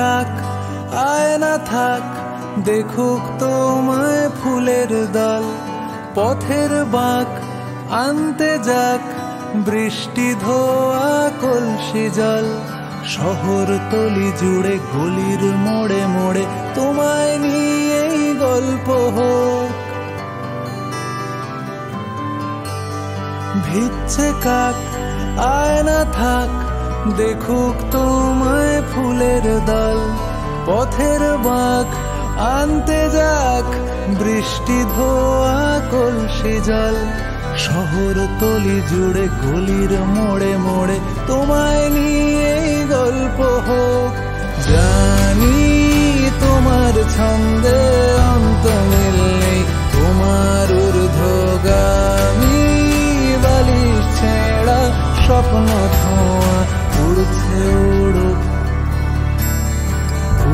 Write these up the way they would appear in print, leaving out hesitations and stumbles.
কাক আয় না থাক, দেখুক তোমায় ফুলের দল। পথের বাঁক আনতে যাক, বৃষ্টি ধোয়া কলসি জল। শহর তলি জুড়ে গলির মোড়ে মোড়ে তোমায় নিয়েই গল্প হোক। ভিজছে কাক আয় না থাক, দেখুক তোমায় ফুলের দল। পথের বাঁক আনতে যাক, বৃষ্টি ধোয়া কলসি জল। শহর তলি জুড়ে গলির মোড়ে মোড়ে তোমায় নিয়েই গল্প হোক। জানি তোমার ছন্দে অন্ত মিল নেই, তোমার ঊর্ধ্বগামী বালিশ ছেঁড়া স্বপ্ন ধোঁয়া উড়ছে উড়ুক,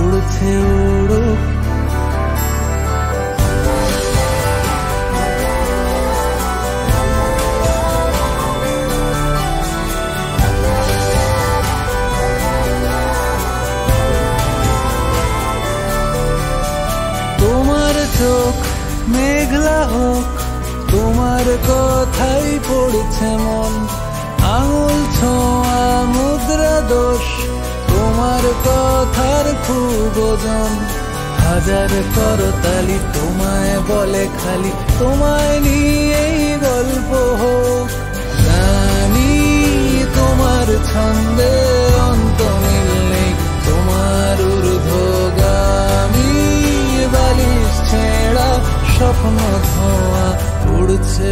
উড়ছে উড়ুক। চোখ মেঘলা হোক, তোমার কথাই পড়ছে মন। আঙুল ছোঁয়া মুদ্রা দোষ, তোমার কথার খুব ওজন। হাজার করতালি তোমায় বলে খালি, তোমায় নিয়েই গল্প হোক। জানি তোমার ছন্দে অন্ত মিল নেই, তোমার ঊর্ধ্বগামী বালিশ ছেঁড়া স্বপ্ন ধোঁয়া উড়ছে।